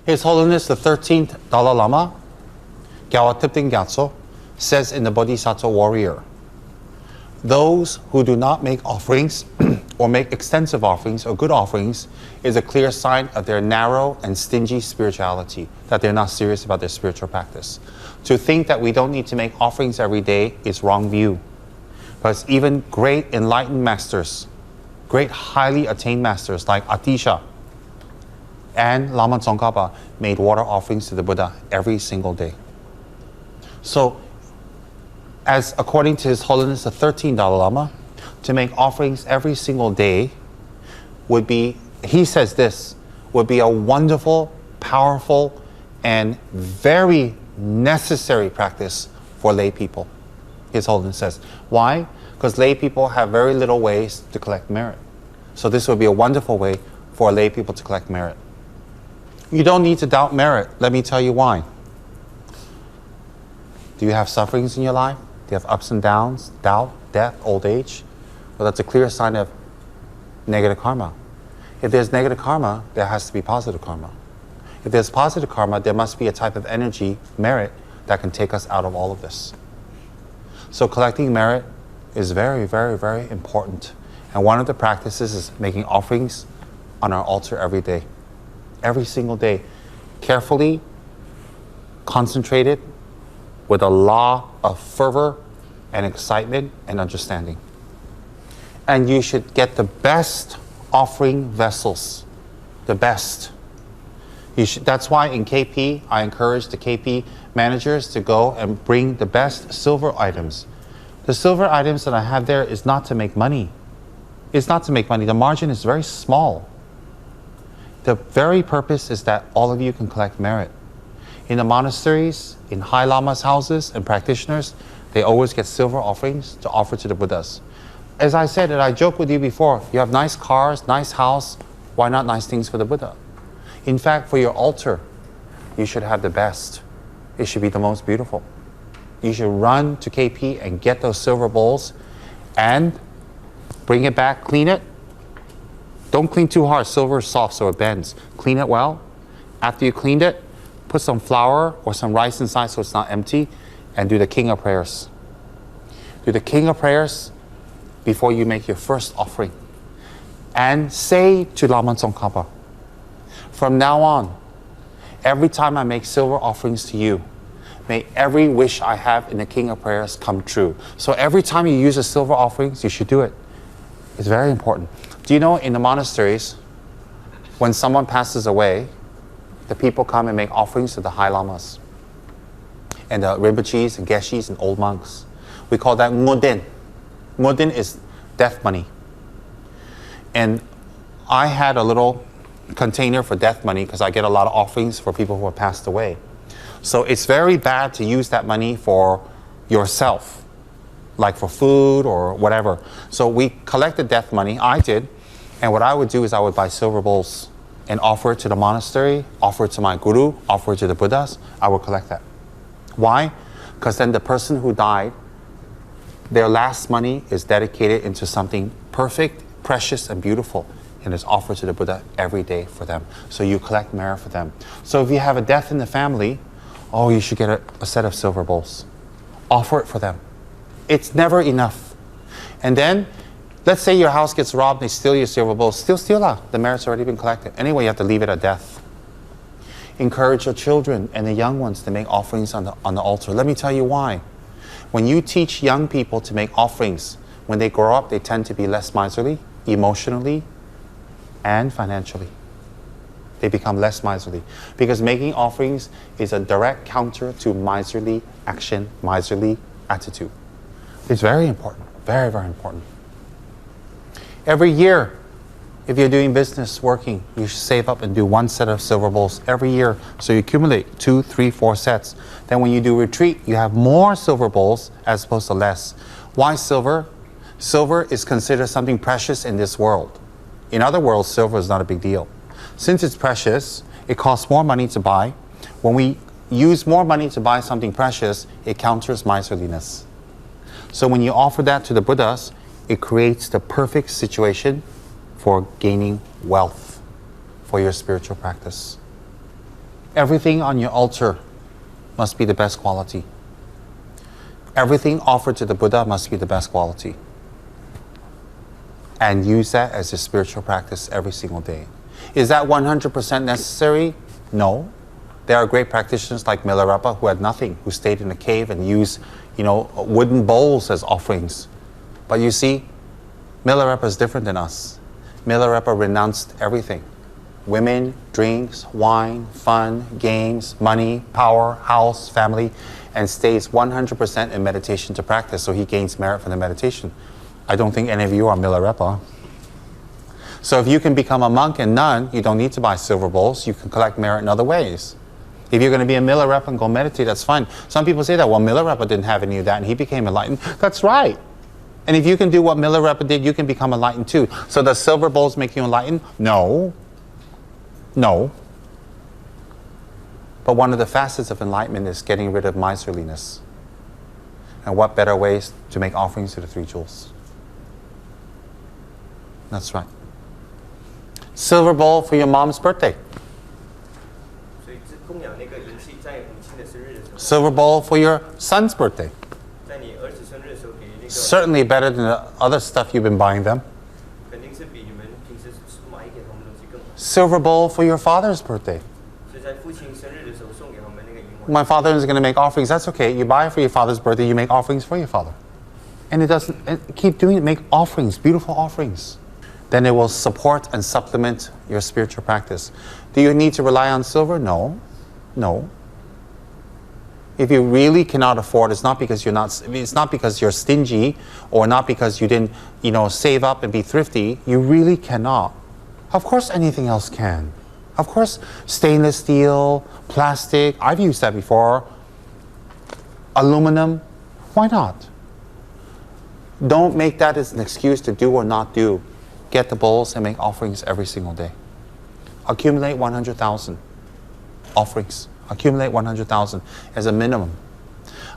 His Holiness the 13th Dalai Lama, Gyawa Tipting Gyatso, says in the Bodhisattva Warrior, those who do not make offerings or make extensive offerings or good offerings is a clear sign of their narrow and stingy spirituality, that they're not serious about their spiritual practice. To think that we don't need to make offerings every day is wrong view. Because even great enlightened masters, great highly attained masters like Atisha and Lama Tsongkhapa made water offerings to the Buddha every single day. So, as according to His Holiness the 13th Dalai Lama, to make offerings every single day would be, he says this, would be a wonderful, powerful, and very necessary practice for lay people. His Holiness says. Why? Because lay people have very little ways to collect merit. So this would be a wonderful way for lay people to collect merit. You don't need to doubt merit. Let me tell you why. Do you have sufferings in your life? Do you have ups and downs, doubt, death, old age? Well, that's a clear sign of negative karma. If there's negative karma, there has to be positive karma. If there's positive karma, there must be a type of energy, merit, that can take us out of all of this. So collecting merit is very, very, very important. And one of the practices is making offerings on our altar every day. Every single day. Carefully, concentrated, with a lot of fervor and excitement and understanding. And you should get the best offering vessels. The best. That's why in KP, I encourage the KP managers to go and bring the best silver items. The silver items that I have there is not to make money. It's not to make money. The margin is very small. The very purpose is that all of you can collect merit. In the monasteries, in High Lama's houses and practitioners, they always get silver offerings to offer to the Buddhas. As I said, and I joked with you before, you have nice cars, nice house, why not nice things for the Buddha? In fact, for your altar, you should have the best. It should be the most beautiful. You should run to KP and get those silver bowls and bring it back, clean it. Don't clean too hard, silver is soft so it bends. Clean it well. After you cleaned it, put some flour or some rice inside so it's not empty, and do the King of Prayers. Do the King of Prayers before you make your first offering. And say to Lama Tsongkhapa, from now on, every time I make silver offerings to you, may every wish I have in the King of Prayers come true. So every time you use the silver offerings, you should do it. It's very important. Do you know in the monasteries, when someone passes away, the people come and make offerings to the High Lamas and the Rinpoches and Geshis and old monks. We call that ngoden. Ngoden is death money. And I had a little container for death money because I get a lot of offerings for people who have passed away. So it's very bad to use that money for yourself, like for food or whatever. So we collected death money, I did, and what I would do is I would buy silver bowls and offer it to the monastery, offer it to my guru, offer it to the Buddhas. I would collect that. Why? Because then the person who died, their last money is dedicated into something perfect, precious, and beautiful, and is offered to the Buddha every day for them. So you collect merit for them. So if you have a death in the family, oh, you should get a set of silver bowls. Offer it for them. It's never enough. And then, let's say your house gets robbed, they steal your silver bowls. Still steal out. The merit's already been collected. Anyway, you have to leave it at death. Encourage your children and the young ones to make offerings on the altar. Let me tell you why. When you teach young people to make offerings, when they grow up, they tend to be less miserly, emotionally, and financially. They become less miserly. Because making offerings is a direct counter to miserly action, miserly attitude. It's very important. Very, very important. Every year, if you're doing business, working, you should save up and do one set of silver bowls every year. So you accumulate 2, 3, 4 sets. Then when you do retreat, you have more silver bowls as opposed to less. Why silver? Silver is considered something precious in this world. In other worlds, silver is not a big deal. Since it's precious, it costs more money to buy. When we use more money to buy something precious, it counters miserliness. So when you offer that to the Buddhas, it creates the perfect situation for gaining wealth for your spiritual practice. Everything on your altar must be the best quality. Everything offered to the Buddha must be the best quality. And use that as a spiritual practice every single day. Is that 100% necessary? No. There are great practitioners like Milarepa who had nothing, who stayed in a cave and used, wooden bowls as offerings. But you see, Milarepa is different than us. Milarepa renounced everything. Women, drinks, wine, fun, games, money, power, house, family, and stays 100% in meditation to practice, so he gains merit from the meditation. I don't think any of you are Milarepa. So if you can become a monk and nun, you don't need to buy silver bowls. You can collect merit in other ways. If you're going to be a Milarepa and go meditate, that's fine. Some people say that, well, Milarepa didn't have any of that and he became enlightened. That's right. And if you can do what Milarepa did, you can become enlightened too. So does silver bowls make you enlightened? No. No. But one of the facets of enlightenment is getting rid of miserliness. And what better ways to make offerings to the three jewels? That's right. Silver bowl for your mom's birthday. Silver bowl for your son's birthday. Certainly better than the other stuff you've been buying them. Silver bowl for your father's birthday. My father is going to make offerings. That's okay. You buy it for your father's birthday, you make offerings for your father. And keep doing it. Make offerings, beautiful offerings. Then it will support and supplement your spiritual practice. Do you need to rely on silver? No. No. If you really cannot afford, it's not because you're stingy or not because you didn't, save up and be thrifty. You really cannot. Of course anything else can. Of course stainless steel, plastic, I've used that before. Aluminum, why not? Don't make that as an excuse to do or not do. Get the bowls and make offerings every single day. Accumulate 100,000 offerings. Accumulate 100,000 as a minimum.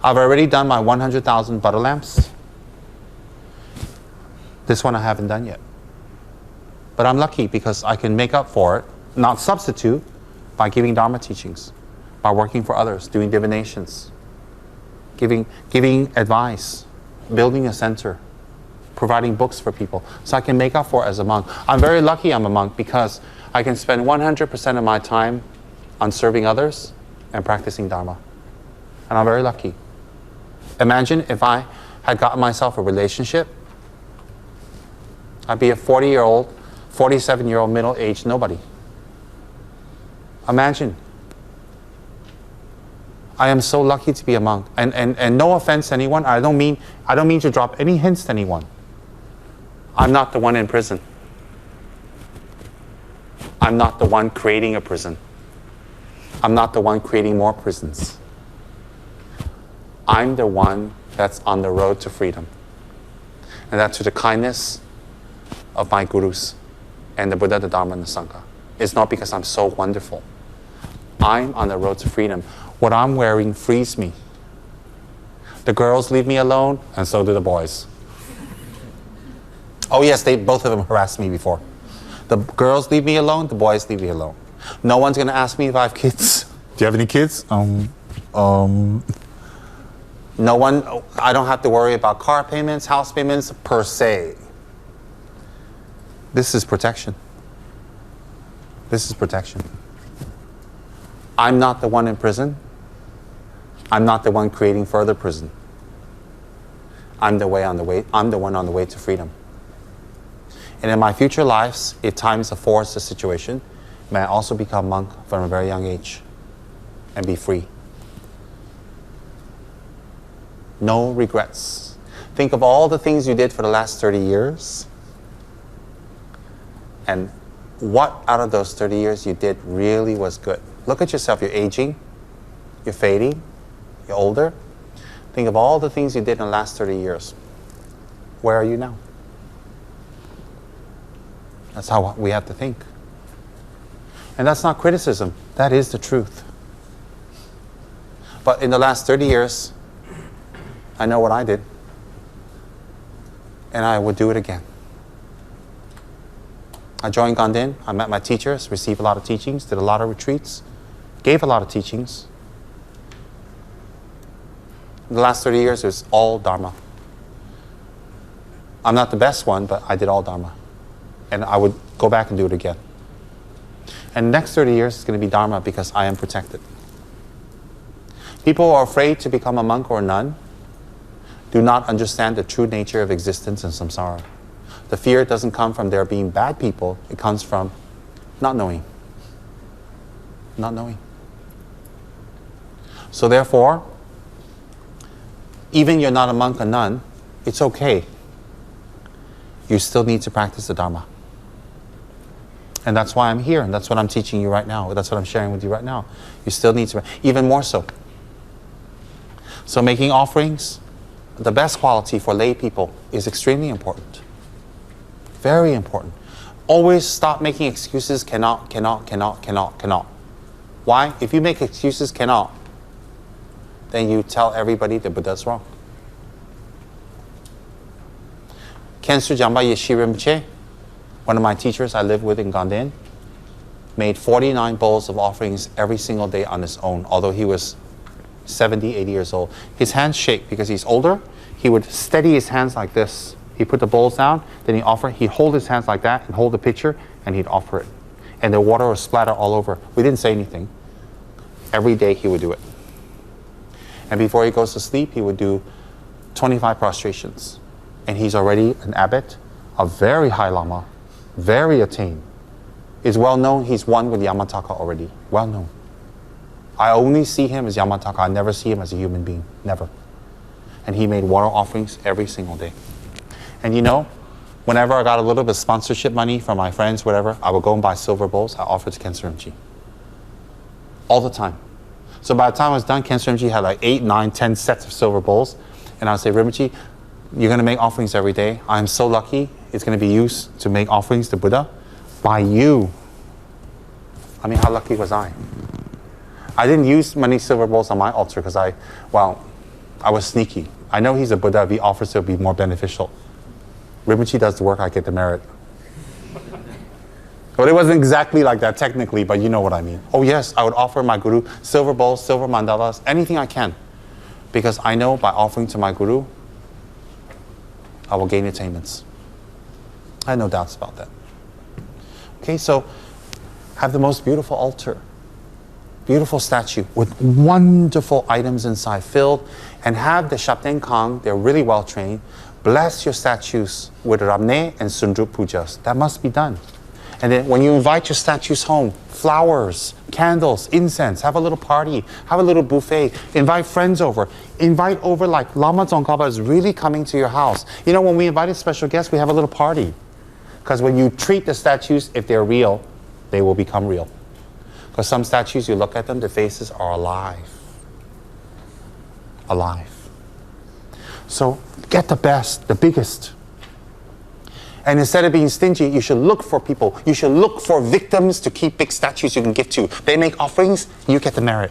I've already done my 100,000 butter lamps. This one I haven't done yet. But I'm lucky because I can make up for it, not substitute, by giving Dharma teachings, by working for others, doing divinations, giving advice, building a center, providing books for people. So I can make up for it as a monk. I'm very lucky I'm a monk because I can spend 100% of my time on serving others and practicing Dharma. And I'm very lucky. Imagine if I had gotten myself a relationship, I'd be a 40-year-old, 47-year-old middle-aged nobody. Imagine. I am so lucky to be a monk. And no offense to anyone, I don't mean to drop any hints to anyone. I'm not the one in prison. I'm not the one creating a prison. I'm not the one creating more prisons. I'm the one that's on the road to freedom. And that's through the kindness of my gurus and the Buddha, the Dharma, and the Sangha. It's not because I'm so wonderful. I'm on the road to freedom. What I'm wearing frees me. The girls leave me alone, and so do the boys. Oh yes, both of them harassed me before. The girls leave me alone, the boys leave me alone. No one's going to ask me if I have kids. Do you have any kids? No one, I don't have to worry about car payments, house payments, per se. This is protection. This is protection. I'm not the one in prison. I'm not the one creating further prison. I'm the one on the way to freedom. And in my future lives, if times affords the situation, may I also become monk from a very young age and be free. No regrets. Think of all the things you did for the last 30 years and what out of those 30 years you did really was good. Look at yourself. You're aging, you're fading, you're older. Think of all the things you did in the last 30 years. Where are you now? That's how we have to think. And that's not criticism. That is the truth. But in the last 30 years, I know what I did. And I would do it again. I joined Gandhin. I met my teachers, received a lot of teachings, did a lot of retreats, gave a lot of teachings. In the last 30 years, it was all Dharma. I'm not the best one, but I did all Dharma. And I would go back and do it again. And the next 30 years is going to be Dharma because I am protected. People who are afraid to become a monk or a nun do not understand the true nature of existence in samsara. The fear doesn't come from there being bad people. It comes from not knowing. Not knowing. So therefore, even you're not a monk or nun, it's okay. You still need to practice the Dharma. And that's why I'm here, and that's what I'm teaching you right now. That's what I'm sharing with you right now. You still need to, even more so. So making offerings, the best quality for lay people is extremely important. Very important. Always stop making excuses, cannot. Why? If you make excuses, cannot, then you tell everybody the Buddha's wrong. Khensu Jamba Yeshe Rinpoche, one of my teachers I live with in Ganden, made 49 bowls of offerings every single day on his own, although he was 70, 80 years old. His hands shake because he's older. He would steady his hands like this. He put the bowls down, then he'd hold his hands like that and hold the pitcher, and he'd offer it. And the water would splatter all over. We didn't say anything. Every day he would do it. And before he goes to sleep, he would do 25 prostrations. And he's already an abbot, a very high Lama, very attained. It's well known he's one with Yamataka already. Well known. I only see him as Yamataka. I never see him as a human being. Never. And he made water offerings every single day. And you know, whenever I got a little bit of sponsorship money from my friends, whatever, I would go and buy silver bowls. I offered to Khensu Rinpoche. All the time. So by the time I was done, Khensu Rinpoche had like 8, 9, 10 sets of silver bowls. And I would say, Rinpoche, you're going to make offerings every day. I'm so lucky it's going to be used to make offerings to Buddha by you. I mean, how lucky was I? I didn't use many silver bowls on my altar because I was sneaky. I know he's a Buddha. If he offers to, it would be more beneficial. Rinpoche does the work, I get the merit. But it wasn't exactly like that technically, but you know what I mean. Oh yes, I would offer my Guru silver bowls, silver mandalas, anything I can. Because I know by offering to my Guru, I will gain attainments. I have no doubts about that. Okay, so have the most beautiful altar. Beautiful statue with wonderful items inside filled, and have the Shabten Kang, they're really well trained, bless your statues with Ramne and Sundrup pujas. That must be done. And then when you invite your statues home, flowers, candles, incense, have a little party, have a little buffet, invite friends over. Invite over like Lama Tsongkhapa is really coming to your house. You know, when we invited special guests, we have a little party. Because when you treat the statues, if they're real, they will become real. Because some statues, you look at them, the faces are alive. Alive. So get the best, the biggest. And instead of being stingy, you should look for people. You should look for victims to keep big statues you can give to. They make offerings, you get the merit.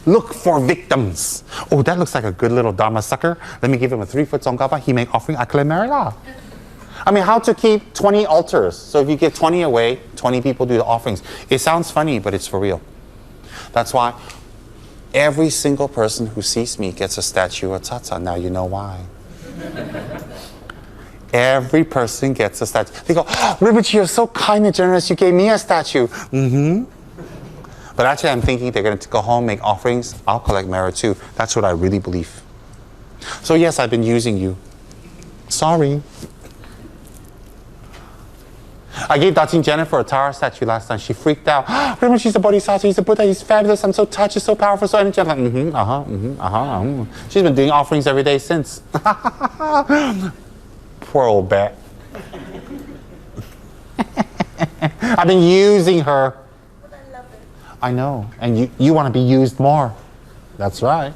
Look for victims. Oh, that looks like a good little Dharma sucker. Let me give him a 3-foot Tsongkhapa. He make offering, I collect merit. I mean, how to keep 20 altars. So if you give 20 away, 20 people do the offerings. It sounds funny, but it's for real. That's why every single person who sees me gets a statue of Tsatsa. Now you know why. Every person gets a statue. They go, oh, Rinpoche, you're so kind and generous. You gave me a statue. Mm-hmm. But actually, I'm thinking they're going to go home, make offerings. I'll collect merit too. That's what I really believe. So yes, I've been using you. Sorry. I gave Dachin Jennifer a Tara statue last time. She freaked out. Rinpoche, she's a bodhisattva, he's a Buddha, he's fabulous, I'm so touched, he's so powerful, so energetic. I'm like, She's been doing offerings every day since. Poor old bat. I've been using her. But I love it. I know. And you want to be used more. That's right.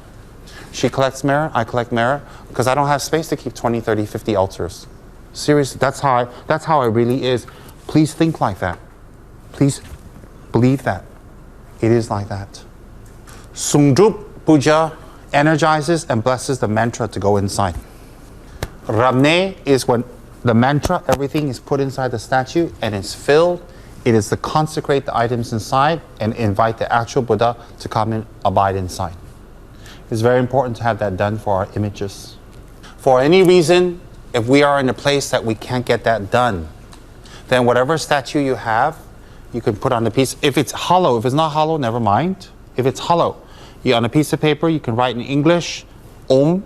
She collects merit, I collect merit, because I don't have space to keep 20, 30, 50 altars. Seriously, that's how it really is. Please think like that. Please believe that. It is like that. Sungdrup Puja energizes and blesses the mantra to go inside. Ramne is when the mantra, everything is put inside the statue and it's filled It is to consecrate the items inside and invite the actual Buddha to come and abide inside. It's very important to have that done for our images. For any reason, if we are in a place that we can't get that done, then whatever statue you have, you can put on the piece. If it's hollow, if it's not hollow, never mind. If it's hollow, on a piece of paper, you can write in English, Om,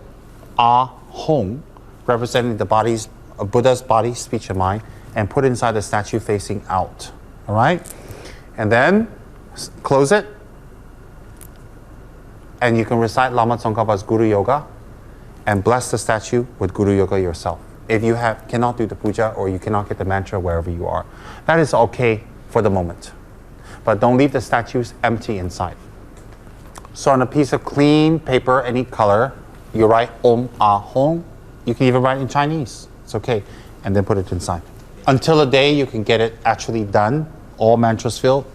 Ah, Hong, representing the body's, Buddha's body, speech, and mind, and put inside the statue facing out. All right? And then close it. And you can recite Lama Tsongkhapa's Guru Yoga and bless the statue with Guru Yoga yourself. If you cannot do the puja or you cannot get the mantra wherever you are. That is okay for the moment. But don't leave the statues empty inside. So on a piece of clean paper, any color, you write Om Ah Hong. You can even write in Chinese. It's okay. And then put it inside. Until a day you can get it actually done, all mantras filled,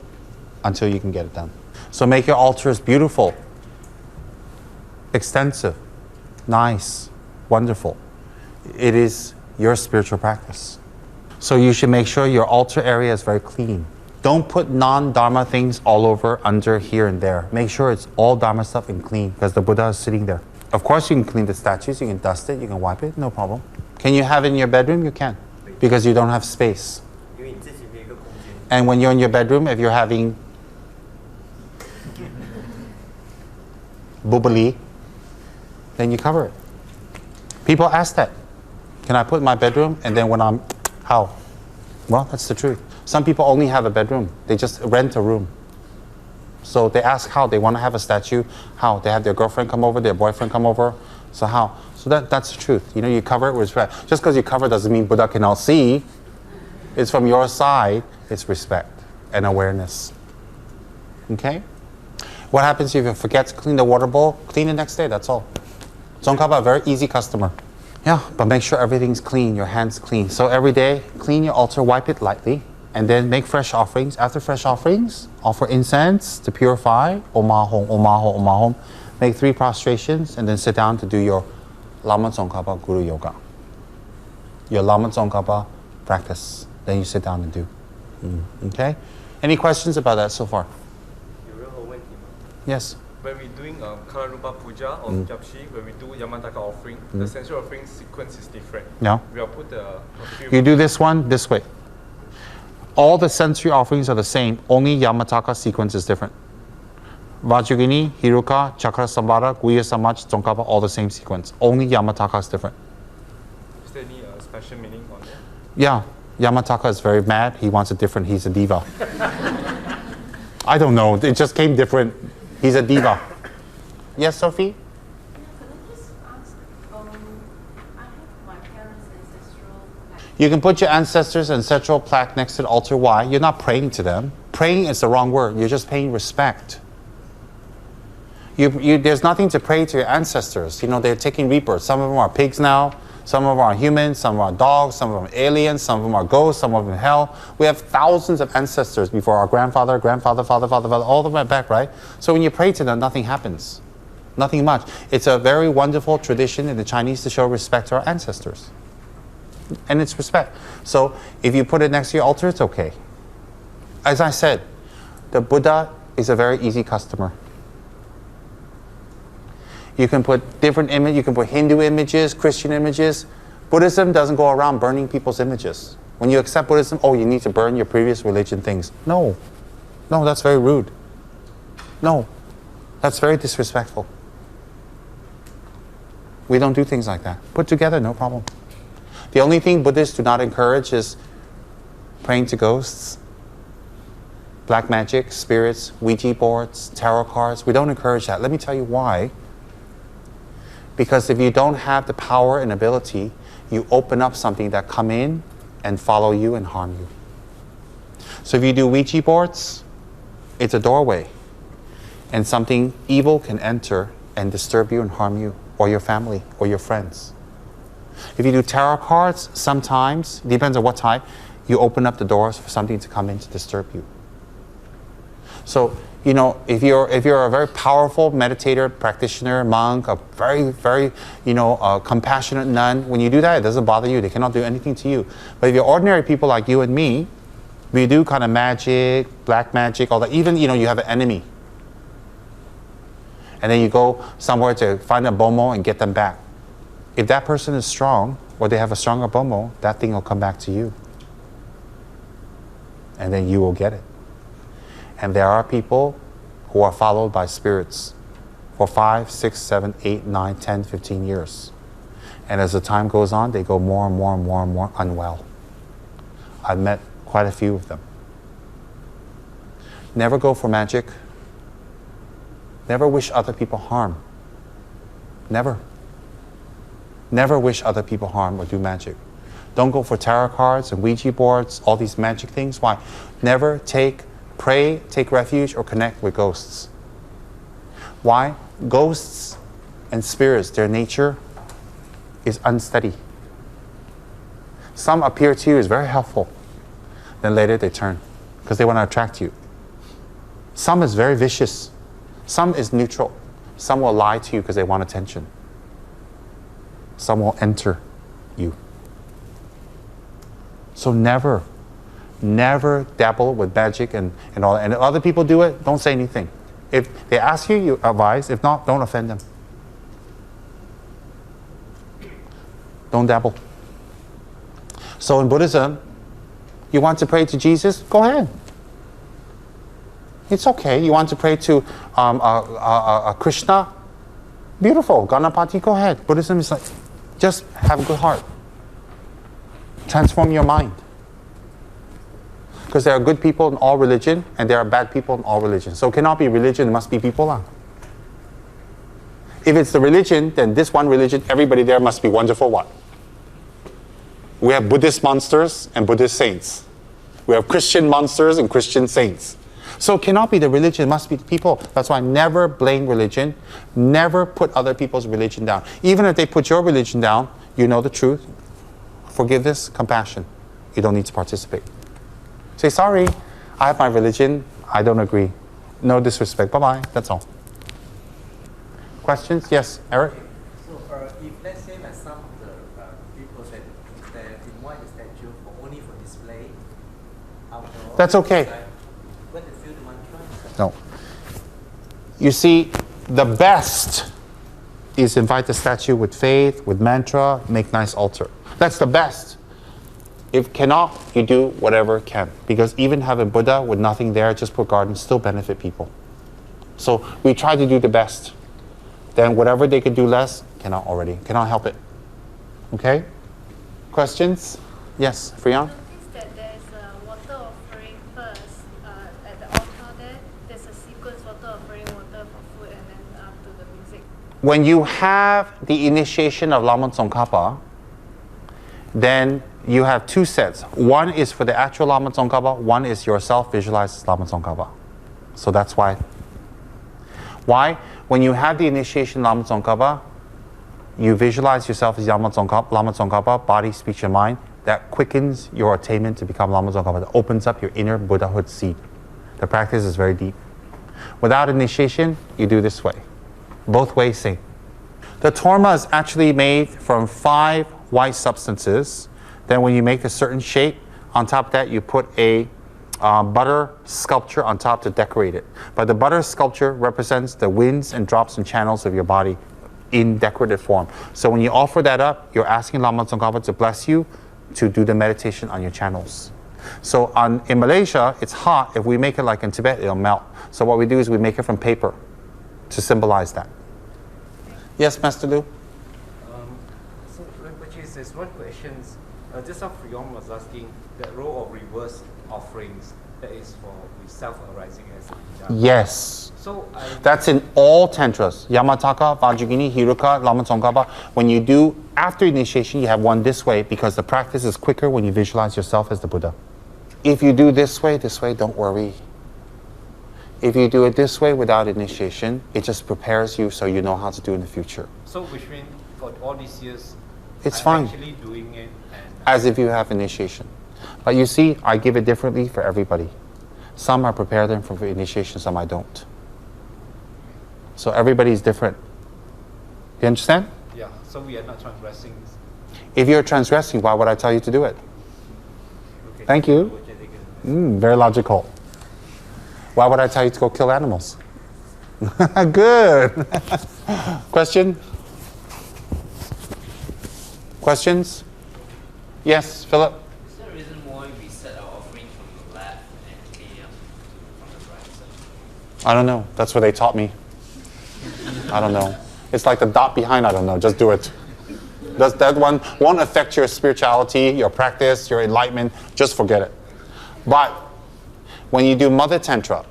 until you can get it done. So make your altars beautiful, extensive, nice, wonderful. It is your spiritual practice. So you should make sure your altar area is very clean. Don't put non-Dharma things all over, under, here, and there. Make sure it's all Dharma stuff and clean, because the Buddha is sitting there. Of course you can clean the statues, you can dust it, you can wipe it, no problem. Can you have it in your bedroom? You can, because you don't have space. And when you're in your bedroom, if you're having bubbly, then you cover it. People ask that. Can I put in my bedroom? And then when I'm, how? Well, that's the truth. Some people only have a bedroom. They just rent a room. So they ask how. They want to have a statue. How? They have their girlfriend come over, their boyfriend come over. So how? So that's the truth. You know, you cover it with respect. Just because you cover doesn't mean Buddha cannot see. It's from your side. It's respect and awareness. Okay? What happens if you forget to clean the water bowl? Clean the next day, that's all. Tsongkhapa, a very easy customer. Yeah, but make sure everything's clean, your hands clean. So every day, clean your altar, wipe it lightly, and then make fresh offerings. After fresh offerings, offer incense to purify. Om Ah Hong, Om Ah Hong, Om Ah Hong. Make 3 prostrations, and then sit down to do your Lama Tsongkhapa Guru Yoga. Your Lama Tsongkhapa practice. Then you sit down and do. Okay? Any questions about that so far? Yes. When we're doing Kalarupa Puja or Japshi, when we do Yamataka offering, the sensory offering sequence is different. Yeah. We'll put the perfume. You do this one this way. All the sensory offerings are the same, only Yamataka sequence is different. Vajragini, Hiruka, Chakra Sambhara, Guya Samach, Tsongkhapa, all the same sequence. Only Yamataka is different. Is there any special meaning on that? Yeah. Yamataka is very mad. He wants it different. He's a diva. I don't know. It just came different. He's a diva. Yes, Sophie? Could I just ask, I have my parents' ancestral plaque. You can put your ancestors' ancestral plaque next to the altar. Why? You're not praying to them. Praying is the wrong word. You're just paying respect. There's nothing to pray to your ancestors. You know, they're taking rebirth. Some of them are pigs now. Some of them are humans. Some are dogs. Some of them are aliens. Some of them are ghosts. Some of them hell. We have thousands of ancestors before our grandfather, father, all the way back, right? So when you pray to them, nothing happens. Nothing much. It's a very wonderful tradition in the Chinese to show respect to our ancestors. And it's respect. So if you put it next to your altar, it's okay. As I said, the Buddha is a very easy customer. You can put different images, you can put Hindu images, Christian images. Buddhism doesn't go around burning people's images. When you accept Buddhism, oh, you need to burn your previous religion things. No, that's very rude. No, that's very disrespectful. We don't do things like that. Put together, no problem. The only thing Buddhists do not encourage is praying to ghosts, black magic, spirits, Ouija boards, tarot cards. We don't encourage that. Let me tell you why. Because if you don't have the power and ability, you open up something that come in and follow you and harm you. So if you do Ouija boards, it's a doorway. And something evil can enter and disturb you and harm you, or your family, or your friends. If you do tarot cards, sometimes, it depends on what type, you open up the doors for something to come in to disturb you. So, you know, if you're a very powerful meditator, practitioner, monk, a very, very, compassionate nun, when you do that, it doesn't bother you. They cannot do anything to you. But if you're ordinary people like you and me, We do kind of magic, black magic, all that. Even, you have an enemy. And then you go somewhere to find a bomo and get them back. If that person is strong, or they have a stronger bomo, that thing will come back to you. And then you will get it. And there are people who are followed by spirits for 5, 6, 7, 8, 9, 10, 15 years. And as the time goes on, they go more and more and more and more unwell. I've met quite a few of them. Never go for magic. Never wish other people harm. Never. Never wish other people harm or do magic. Don't go for tarot cards and Ouija boards, all these magic things. Why? Never pray, take refuge, or connect with ghosts. Why? Ghosts and spirits, their nature is unsteady. Some appear to you as very helpful. Then later they turn because they want to attract you. Some is very vicious. Some is neutral. Some will lie to you because they want attention. Some will enter you. So never dabble with magic and all that. And if other people do it, don't say anything. If they ask you, you advise. If not, don't offend them. Don't dabble. So in Buddhism, you want to pray to Jesus? Go ahead. It's okay. You want to pray to Krishna? Beautiful. Ganapati, go ahead. Buddhism is like, just have a good heart. Transform your mind. Because there are good people in all religion and there are bad people in all religion. So it cannot be religion, it must be people. If it's the religion, then this one religion, everybody there must be wonderful what? We have Buddhist monsters and Buddhist saints. We have Christian monsters and Christian saints. So it cannot be the religion, it must be the people. That's why never blame religion. Never put other people's religion down. Even if they put your religion down, you know the truth. Forgiveness, compassion. You don't need to participate. Say, sorry, I have my religion. I don't agree. No disrespect. Bye-bye. That's all. Questions? Yes, Eric? So if let's say that some of the people that invite the statue only for display outdoor, That's okay. when they feel the mantra? No. You see, the best is invite the statue with faith, with mantra, make nice altar. That's the best. If cannot, you do whatever can. Because even having Buddha with nothing there, just put gardens, still benefit people. So we try to do the best. Then whatever they can do less, cannot help it. Okay? Questions? Yes, Freon? Notice that there's a water offering first at the altar there. There's a sequence, water offering, water for food, and then up to the music. When you have the initiation of Lama Tsongkhapa, then you have two sets. One is for the actual Lama Tsongkhapa, one is yourself visualized as Lama Tsongkhapa. So that's why. Why? When you have the initiation Lama Tsongkhapa, you visualize yourself as Lama Tsongkhapa, body, speech, and mind. That quickens your attainment to become Lama Tsongkhapa. That opens up your inner Buddhahood seed. The practice is very deep. Without initiation, you do this way. Both ways same. The Dharma is actually made from 5 white substances. Then when you make a certain shape, on top of that you put a butter sculpture on top to decorate it. But the butter sculpture represents the winds and drops and channels of your body in decorative form. So when you offer that up, you're asking Lama Tsongkhapa to bless you to do the meditation on your channels. So in Malaysia, it's hot. If we make it like in Tibet, it'll melt. So what we do is we make it from paper to symbolize that. Yes, Master Lu? So, there's one question. Just now Freon was asking that role of reverse offerings that is for self-arising as a Buddha. Yes. So that's in all tantras. Yamataka, Vajrayogini, Hiruka, Lama Tsongkhapa. When you do after initiation, you have one this way because the practice is quicker when you visualize yourself as the Buddha. If you do this way, don't worry. If you do it this way without initiation, it just prepares you so you know how to do in the future. So which means for all these years, it's I'm fine. Actually doing it as if you have initiation. But you see, I give it differently for everybody. Some I prepare them for initiation, some I don't. So everybody is different. You understand? Yeah, so we are not transgressing. If you're transgressing, why would I tell you to do it? Okay. Thank you. Very logical. Why would I tell you to go kill animals? Good. Question? Questions? Yes, Philip? Is there a reason why we set our offering from the left and pay from the right side? I don't know. That's what they taught me. I don't know. It's like the dot behind, I don't know. Just do it. That one won't affect your spirituality, your practice, your enlightenment. Just forget it. But when you do Mother Tantra,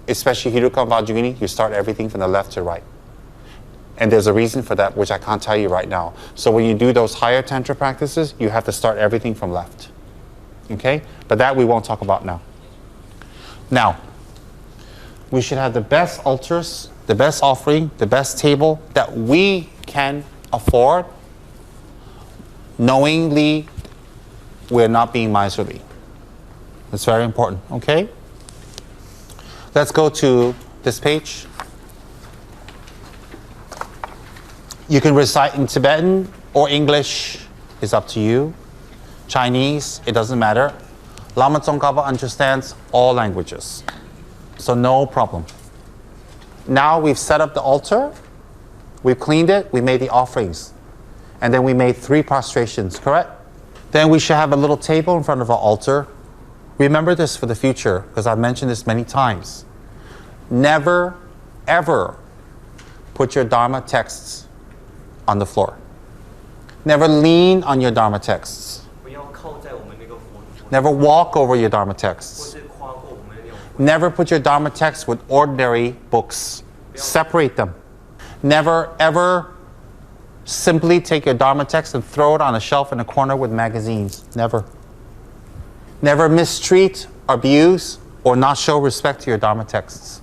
especially Hirukan Vajrayani, you start everything from the left to right. And there's a reason for that, which I can't tell you right now. So when you do those higher Tantra practices, you have to start everything from left. Okay? But that we won't talk about now. Now, we should have the best altars, the best offering, the best table that we can afford, knowingly we're not being miserly. That's very important. Okay? Let's go to this page. You can recite in Tibetan or English, it's up to you. Chinese, it doesn't matter. Lama Tsongkhapa understands all languages, so no problem. Now we've set up the altar, we've cleaned it, we made the offerings, and then we made 3 prostrations, correct? Then we should have a little table in front of our altar. Remember this for the future, because I've mentioned this many times. Never, ever put your Dharma texts on the floor. Never lean on your Dharma texts. 不要靠在我们那个佛 Never walk over your Dharma texts. 或是跨过我们的那种 Never put your Dharma texts with ordinary books. Separate them. Never, ever simply take your Dharma text and throw it on a shelf in a corner with magazines. Never. Never mistreat, abuse, or not show respect to your Dharma texts.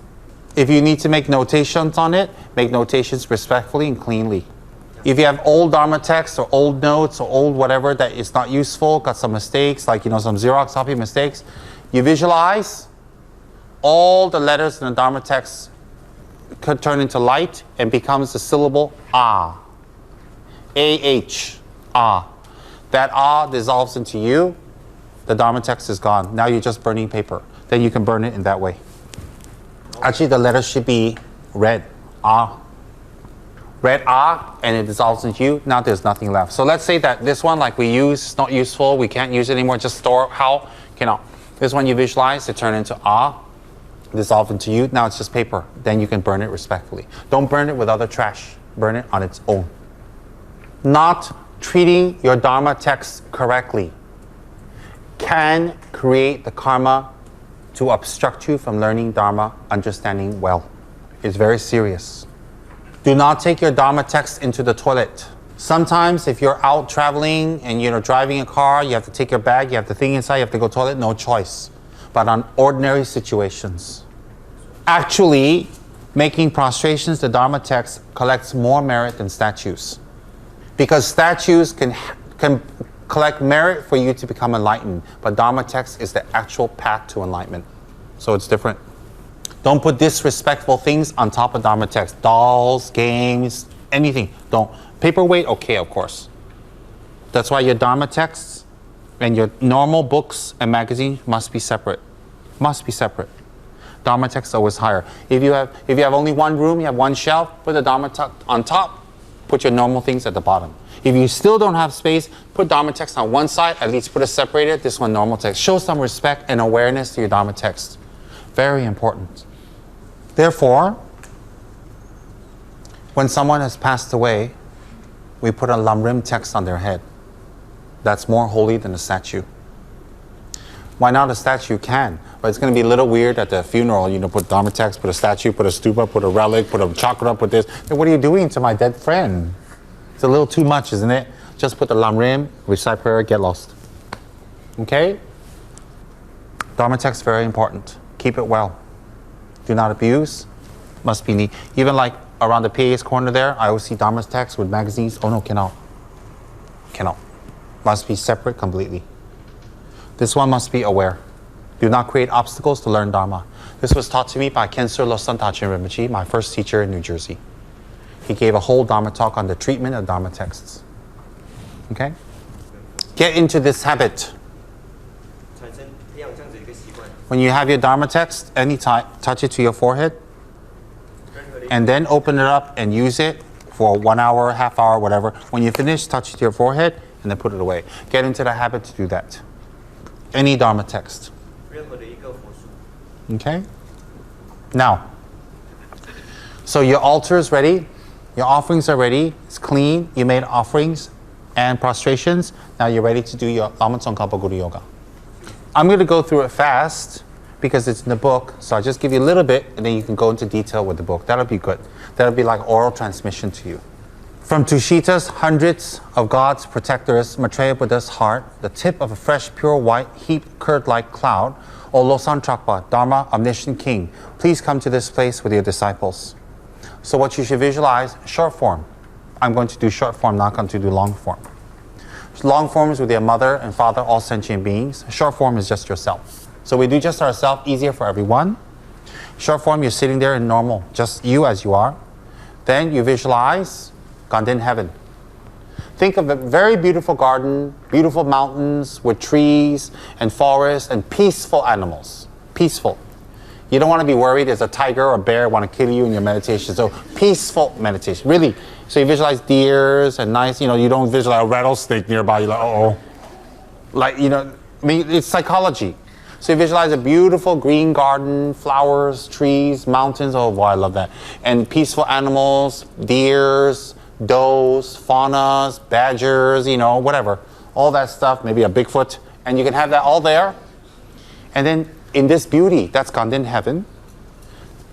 If you need to make notations on it, make notations respectfully and cleanly. If you have old Dharma texts or old notes or old whatever that is not useful, got some mistakes, like some Xerox copy mistakes, you visualize all the letters in the Dharma text could turn into light and becomes the syllable Ah. A-H. Ah. That Ah dissolves into you. The Dharma text is gone. Now you're just burning paper. Then you can burn it in that way. Actually, the letters should be red. Ah. Red Ah, and it dissolves into you. Now there's nothing left. So let's say that this one, like we use, it's not useful. We can't use it anymore. Just store how? Cannot. This one you visualize, it turn into Ah, dissolve into you. Now it's just paper. Then you can burn it respectfully. Don't burn it with other trash. Burn it on its own. Not treating your Dharma text correctly can create the karma to obstruct you from learning Dharma, understanding well. It's very serious. Do not take your Dharma text into the toilet. Sometimes if you're out traveling and you're driving a car, you have to take your bag, you have the thing inside, you have to go to the toilet, no choice. But on ordinary situations, actually making prostrations, the Dharma text collects more merit than statues. Because statues can collect merit for you to become enlightened, but Dharma text is the actual path to enlightenment. So it's different. Don't put disrespectful things on top of Dharma text. Dolls, games, anything. Don't. Paperweight, okay, of course. That's why your Dharma texts and your normal books and magazines must be separate. Must be separate. Dharma text is always higher. If you have only one room, you have one shelf, put the Dharma text on top, put your normal things at the bottom. If you still don't have space, put Dharma text on one side, at least put it separated, this one normal text. Show some respect and awareness to your Dharma text. Very important. Therefore, when someone has passed away, we put a lamrim text on their head. That's more holy than a statue. Why not a statue? Can, but it's going to be a little weird at the funeral. Put Dharma text, put a statue, put a stupa, put a relic, put a chakra, put this. Then what are you doing to my dead friend? It's a little too much, isn't it? Just put the lamrim, recite prayer, get lost. Okay? Dharma text very important. Keep it well. Do not abuse. Must be neat. Even like around the PA's corner there, I always see Dharma text with magazines. Oh no, cannot. Cannot. Must be separate completely. This one must be aware. Do not create obstacles to learn Dharma. This was taught to me by Kensur Losang Tachin Rinpoche, my first teacher in New Jersey. He gave a whole Dharma talk on the treatment of Dharma texts. Okay? Get into this habit. 产生培养这样子一 When you have your Dharma text, anytime, touch it to your forehead, and then open it up and use it for 1 hour, half hour, whatever. When you finish, touch it to your forehead, and then put it away. Get into the habit to do that. Any Dharma text. Okay? Now, so your altar is ready. Your offerings are ready. It's clean. You made offerings and prostrations. Now you're ready to do your Lama Tsongkhapa Guru Yoga. I'm going to go through it fast because it's in the book. So I'll just give you a little bit and then you can go into detail with the book. That'll be good. That'll be like oral transmission to you. From Tushita's hundreds of gods, protectors, Maitreya Buddha's heart, the tip of a fresh, pure white, heaped curd-like cloud, O Losang Chakpa, Dharma, omniscient king, please come to this place with your disciples. So what you should visualize, short form. I'm going to do short form, not going to do long form. Long form is with your mother and father, all sentient beings. Short form is just yourself. So we do just ourselves, easier for everyone. Short form, you're sitting there in normal, just you as you are. Then you visualize Ganden heaven. Think of a very beautiful garden, beautiful mountains with trees and forests and peaceful animals. Peaceful. You don't want to be worried there's a tiger or a bear want to kill you in your meditation. So peaceful meditation, really. So you visualize deers and nice, you don't visualize a rattlesnake nearby. You're like, uh-oh. Like, I mean, it's psychology. So you visualize a beautiful green garden, flowers, trees, mountains. Oh, boy, I love that. And peaceful animals, deers, does, faunas, badgers, whatever. All that stuff, maybe a Bigfoot. And you can have that all there. And then in this beauty, that's Ganden heaven,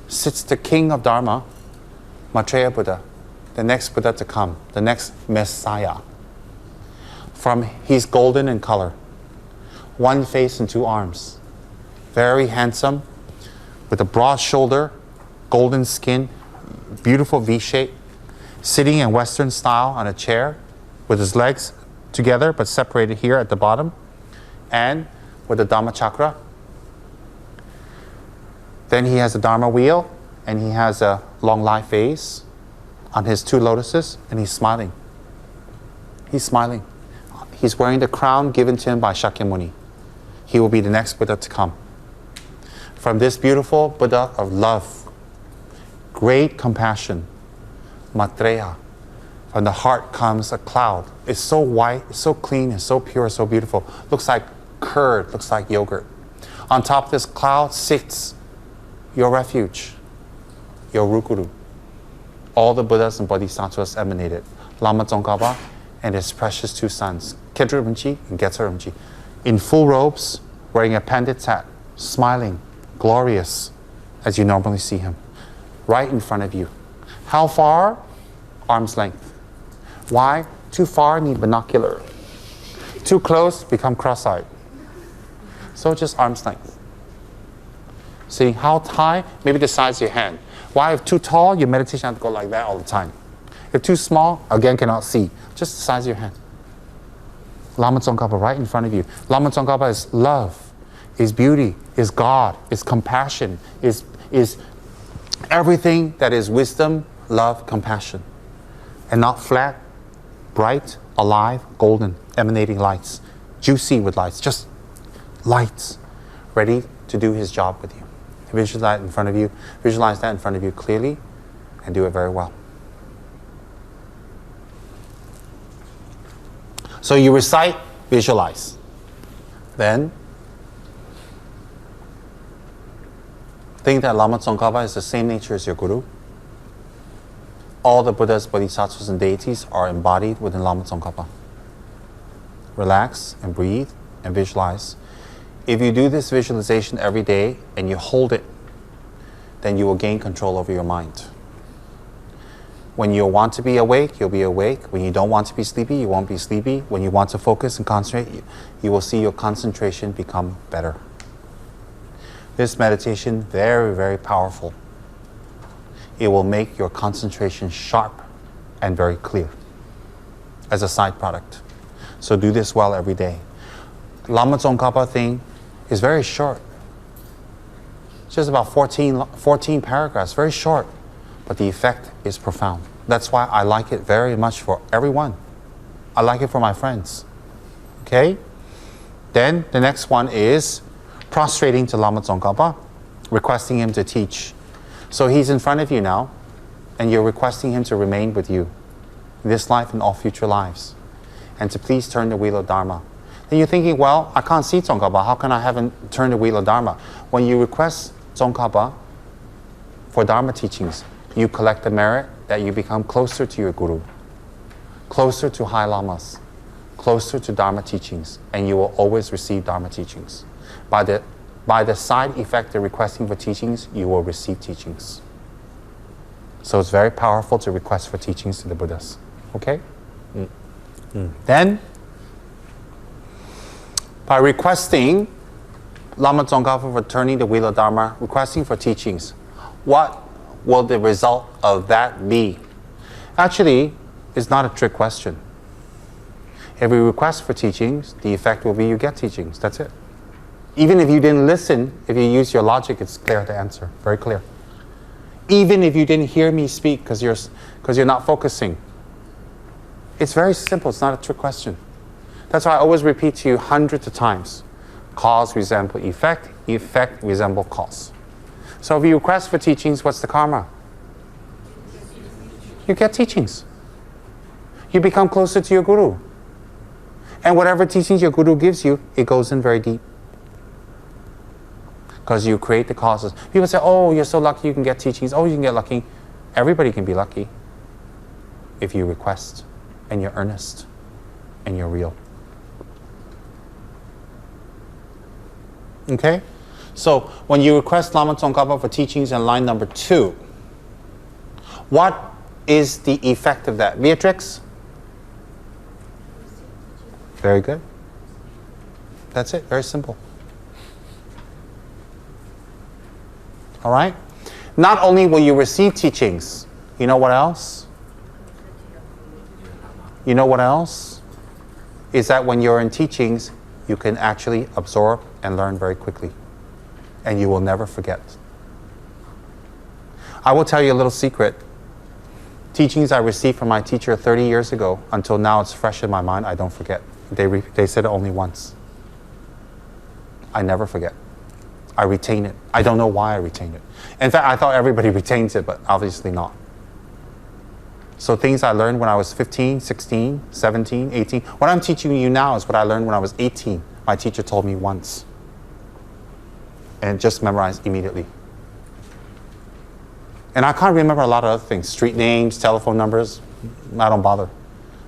sits the king of Dharma, Maitreya Buddha, the next Buddha to come, the next Messiah. He's golden in color, one face and two arms, very handsome, with a broad shoulder, golden skin, beautiful V-shape, sitting in Western style on a chair with his legs together but separated here at the bottom, and with the Dhamma chakra. Then he has a Dharma wheel, and he has a long life face on his two lotuses, and he's smiling. He's smiling. He's wearing the crown given to him by Shakyamuni. He will be the next Buddha to come. From this beautiful Buddha of love, great compassion, Maitreya, from the heart comes a cloud. It's so white, it's so clean, it's so pure, so beautiful. Looks like curd, looks like yogurt. On top of this cloud sits your refuge, your Rukuru. All the Buddhas and Bodhisattvas emanated. Lama Tsongkhapa and his precious two sons, Kechara and Kecharians, in full robes, wearing a pandit's hat, smiling, glorious, as you normally see him, right in front of you. How far? Arm's length. Why? Too far, need binocular. Too close, become cross-eyed. So just arm's length. See how high? Maybe the size of your hand. Why? If too tall, your meditation has to go like that all the time. If too small, again cannot see. Just the size of your hand. Lama Tsongkhapa right in front of you. Lama Tsongkhapa is love, is beauty, is God, is compassion, is everything that is wisdom, love, compassion. And not flat, bright, alive, golden, emanating lights. Juicy with lights, just lights, ready to do his job with you. Visualize that in front of you clearly, and do it very well. So you recite, visualize. Then think that Lama Tsongkhapa is the same nature as your Guru. All the Buddhas, Bodhisattvas, and deities are embodied within Lama Tsongkhapa. Relax and breathe and visualize. If you do this visualization every day and you hold it, then you will gain control over your mind. When you want to be awake, you'll be awake. When you don't want to be sleepy, you won't be sleepy. When you want to focus and concentrate, you will see your concentration become better. This meditation, very, very powerful. It will make your concentration sharp and very clear as a side product. So do this well every day. Lama Tsongkhapa thing is very short. It's just about 14 paragraphs, very short, but the effect is profound. That's why I like it very much for everyone. I like it for my friends. Okay? Then the next one is prostrating to Lama Tsongkhapa, requesting him to teach. So he's in front of you now, and you're requesting him to remain with you in this life and all future lives, and to please turn the wheel of Dharma. Then you're thinking, well, I can't see Tsongkhapa. How can I have him turn the wheel of Dharma? When you request Tsongkhapa for Dharma teachings, you collect the merit that you become closer to your Guru, closer to high lamas, closer to Dharma teachings, and you will always receive Dharma teachings. By the side effect of requesting for teachings, you will receive teachings. So it's very powerful to request for teachings to the Buddhas. Okay? Then, by requesting Lama Tsongkhapa for turning the wheel of Dharma, requesting for teachings, what will the result of that be? Actually, it's not a trick question. If we request for teachings, the effect will be you get teachings. That's it. Even if you didn't listen, if you use your logic, it's clear the answer. Very clear. Even if you didn't hear me speak because you're not focusing. It's very simple. It's not a trick question. That's why I always repeat to you hundreds of times. Cause resemble effect, effect resemble cause. So if you request for teachings, what's the karma? You get teachings. You become closer to your Guru. And whatever teachings your Guru gives you, it goes in very deep. Because you create the causes. People say, oh, you're so lucky you can get teachings. Oh, you can get lucky. Everybody can be lucky if you request and you're earnest and you're real. Okay? So when you request Lama Tsongkhapa for teachings in line number 2, what is the effect of that? Beatrix? Very good. That's it. Very simple. All right? Not only will you receive teachings, you know what else? You know what else? Is that when you're in teachings, you can actually absorb and learn very quickly. And you will never forget. I will tell you a little secret. Teachings I received from my teacher 30 years ago, until now it's fresh in my mind, I don't forget. They said it only once. I never forget. I retain it. I don't know why I retain it. In fact, I thought everybody retains it, but obviously not. So things I learned when I was 15, 16, 17, 18. What I'm teaching you now is what I learned when I was 18. My teacher told me once. And just memorized immediately. And I can't remember a lot of other things. Street names, telephone numbers. I don't bother.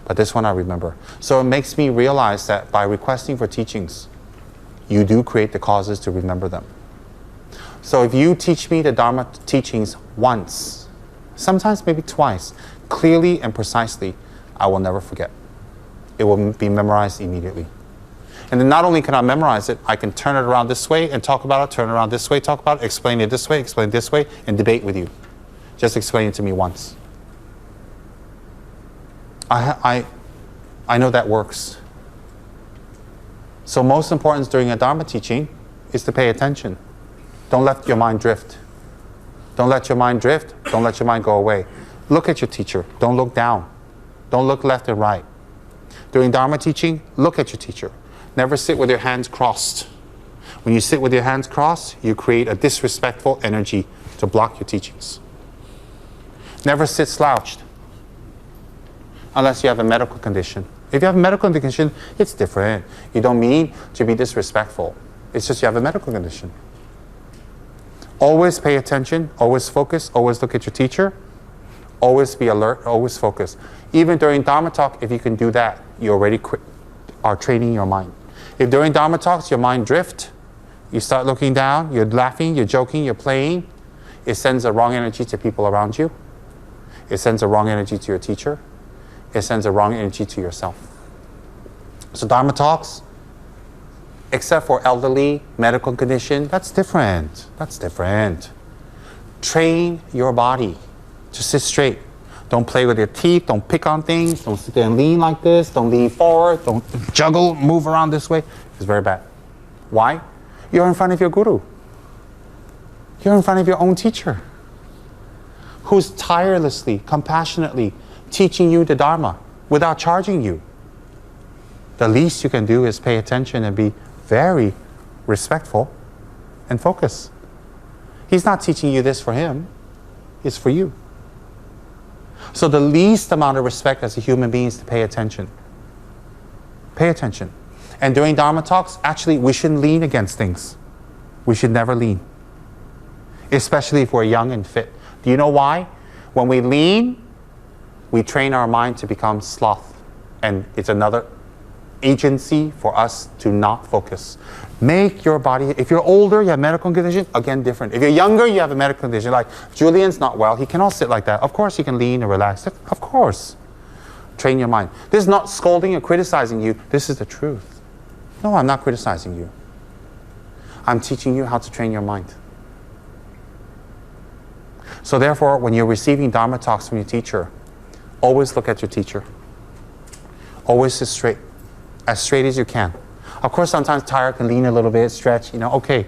But this one I remember. So it makes me realize that by requesting for teachings, you do create the causes to remember them. So if you teach me the Dharma teachings once, sometimes maybe twice, clearly and precisely, I will never forget. It will be memorized immediately. And then not only can I memorize it, I can turn it around this way and talk about it, turn it around this way, talk about it, explain it this way, explain it this way, and debate with you. Just explain it to me once. I know that works. So most important during a Dharma teaching is to pay attention. Don't let your mind drift. Don't let your mind drift. Don't let your mind go away. Look at your teacher. Don't look down. Don't look left and right. During Dharma teaching, look at your teacher. Never sit with your hands crossed. When you sit with your hands crossed, you create a disrespectful energy to block your teachings. Never sit slouched. Unless you have a medical condition. If you have a medical condition, it's different. You don't mean to be disrespectful. It's just you have a medical condition. Always pay attention, always focus, always look at your teacher, always be alert, always focus. Even during Dharma talk, if you can do that, you already are training your mind. If during Dharma talks your mind drift, you start looking down, you're laughing, you're joking, you're playing, it sends a wrong energy to people around you. It sends a wrong energy to your teacher. It sends a wrong energy to yourself. So Dharma talks, except for elderly, medical condition, that's different. That's different. Train your body to sit straight. Don't play with your teeth. Don't pick on things. Don't sit there and lean like this. Don't lean forward. Don't juggle, move around this way. It's very bad. Why? You're in front of your Guru. You're in front of your own teacher, who's tirelessly, compassionately teaching you the Dharma without charging you. The least you can do is pay attention and be very respectful and focus. He's not teaching you this for him. It's for you. So the least amount of respect as a human being is to pay attention. Pay attention. And during Dharma talks, actually, we shouldn't lean against things. We should never lean. Especially if we're young and fit. Do you know why? When we lean, we train our mind to become sloth. And it's another agency for us to not focus. Make your body, if you're older, you have medical condition, again, different. If you're younger, you have a medical condition. Like Julian's not well, he cannot sit like that. Of course, he can lean and relax. Of course. Train your mind. This is not scolding or criticizing you. This is the truth. No, I'm not criticizing you. I'm teaching you how to train your mind. So therefore, when you're receiving Dharma talks from your teacher, always look at your teacher. Always sit straight. As straight as you can. Of course, sometimes tired can lean a little bit, stretch, okay.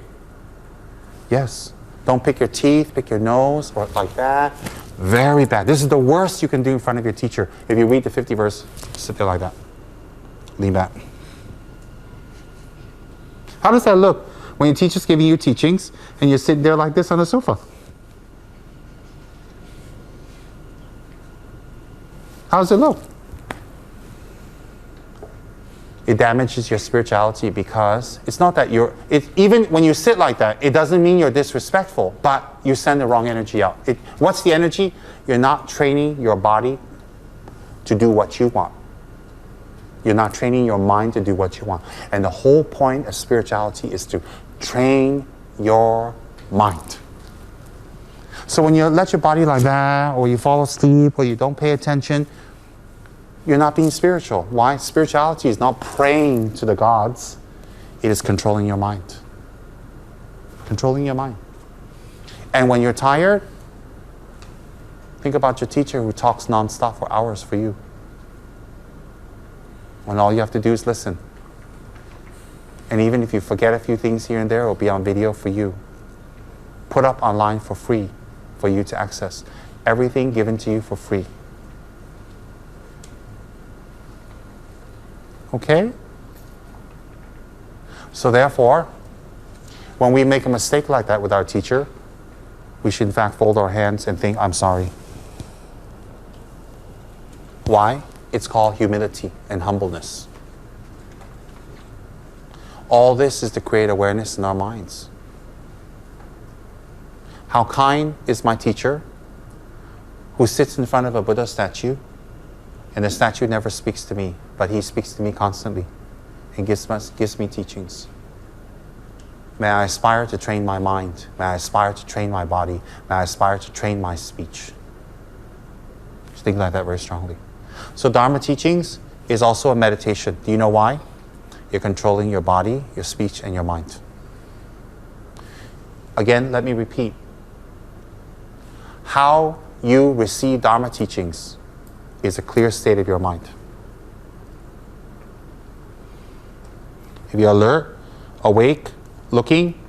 Yes. Don't pick your teeth, pick your nose, or like that. Very bad. This is the worst you can do in front of your teacher. If you read the 50 verse, sit there like that. Lean back. How does that look when your teacher's giving you teachings and you're sitting there like this on the sofa? How does it look? It damages your spirituality because it's not that even when you sit like that, it doesn't mean you're disrespectful, but you send the wrong energy out. What's the energy? You're not training your body to do what you want. You're not training your mind to do what you want. And the whole point of spirituality is to train your mind. So when you let your body like that, or you fall asleep, or you don't pay attention, you're not being spiritual. Why? Spirituality is not praying to the gods. It is controlling your mind. Controlling your mind. And when you're tired, think about your teacher who talks non-stop for hours for you. When all you have to do is listen. And even if you forget a few things here and there, it will be on video for you. Put up online for free for you to access. Everything given to you for free. Okay? So therefore, when we make a mistake like that with our teacher, we should in fact fold our hands and think, I'm sorry. Why? It's called humility and humbleness. All this is to create awareness in our minds. How kind is my teacher who sits in front of a Buddha statue, and the statue never speaks to me, but he speaks to me constantly and gives me teachings. May I aspire to train my mind. May I aspire to train my body. May I aspire to train my speech. Just think like that very strongly. So Dharma teachings is also a meditation. Do you know why? You're controlling your body, your speech, and your mind. Again, let me repeat. How you receive Dharma teachings is a clear state of your mind. If you're alert, awake, looking,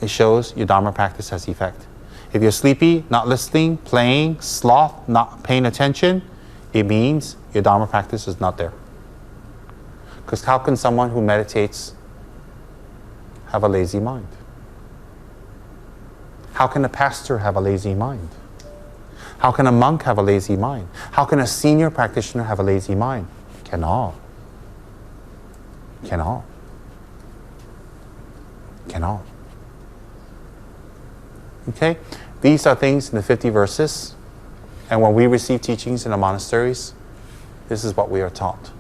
it shows your Dharma practice has effect. If you're sleepy, not listening, playing, sloth, not paying attention, it means your Dharma practice is not there. Because how can someone who meditates have a lazy mind? How can a pastor have a lazy mind? How can a monk have a lazy mind? How can a senior practitioner have a lazy mind? Cannot. Cannot. Cannot. Okay? These are things in the 50 verses. And when we receive teachings in the monasteries, this is what we are taught.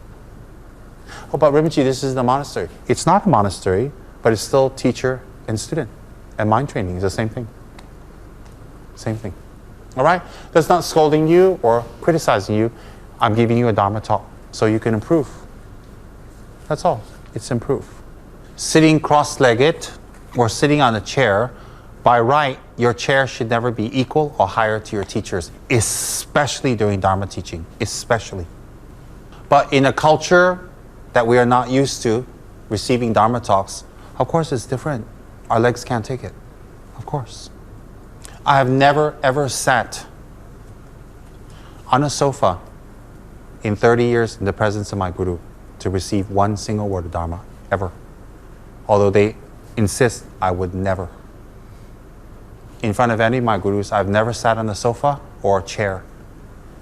Oh, but Rinpoche, this is the monastery. It's not a monastery, but it's still teacher and student. And mind training is the same thing. Same thing. All right? That's not scolding you or criticizing you. I'm giving you a Dharma talk so you can improve. That's all. It's improve. Sitting cross-legged or sitting on a chair, by right, your chair should never be equal or higher to your teachers, especially during Dharma teaching, especially. But in a culture that we are not used to receiving Dharma talks, of course it's different. Our legs can't take it. Of course. I have never ever sat on a sofa in 30 years in the presence of my Guru to receive one single word of Dharma, ever. Although they insist I would never. In front of any of my gurus, I've never sat on a sofa or a chair.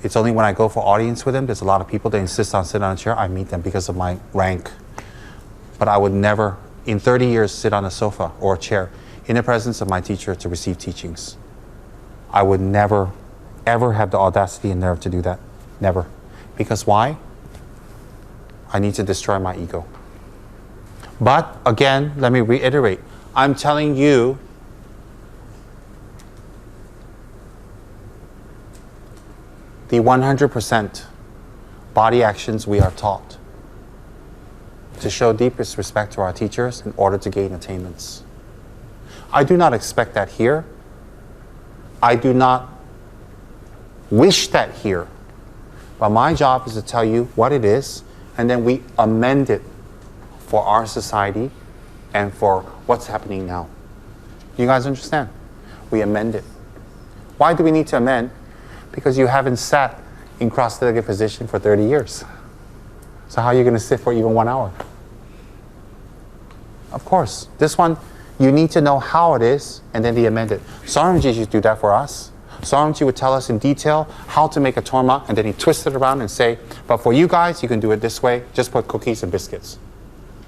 It's only when I go for audience with them, there's a lot of people that insist on sitting on a chair, I meet them because of my rank. But I would never, in 30 years, sit on a sofa or a chair in the presence of my teacher to receive teachings. I would never, ever have the audacity and nerve to do that. Never. Because why? I need to destroy my ego. But again, let me reiterate. I'm telling you, the 100% body actions we are taught to show deepest respect to our teachers in order to gain attainments. I do not expect that here. I do not wish that here. But my job is to tell you what it is, and then we amend it for our society and for what's happening now. You guys understand? We amend it. Why do we need to amend? Because you haven't sat in cross-legged position for 30 years. So how are you going to sit for even 1 hour? Of course. This one, you need to know how it is, and then they amend it. Saramji used to do that for us. Saramji would tell us in detail how to make a torma, and then he twisted it around and say, but for you guys, you can do it this way. Just put cookies and biscuits.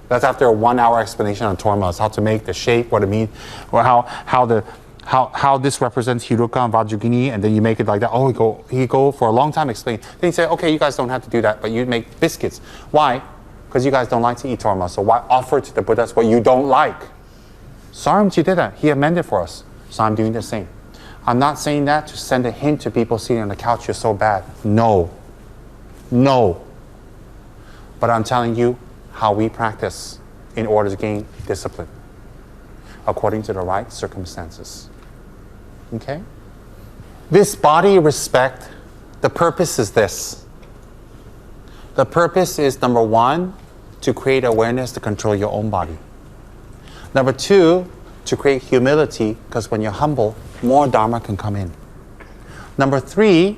That's after a 1 hour explanation on tormas, how to make the shape, what it means, or how this represents Hiruka and Vajragini, and then you make it like that. Oh, he go for a long time explaining. Then he say, okay, you guys don't have to do that, but you make biscuits. Why? Because you guys don't like to eat torma, so why offer to the Buddhas what you don't like? Saramji did that. He amended for us. So I'm doing the same. I'm not saying that to send a hint to people sitting on the couch, you're so bad. No. No. But I'm telling you how we practice in order to gain discipline according to the right circumstances. Okay? This body respect, the purpose is this. The purpose is, number one, to create awareness to control your own body. Number two, to create humility, because when you're humble, more Dharma can come in. Number three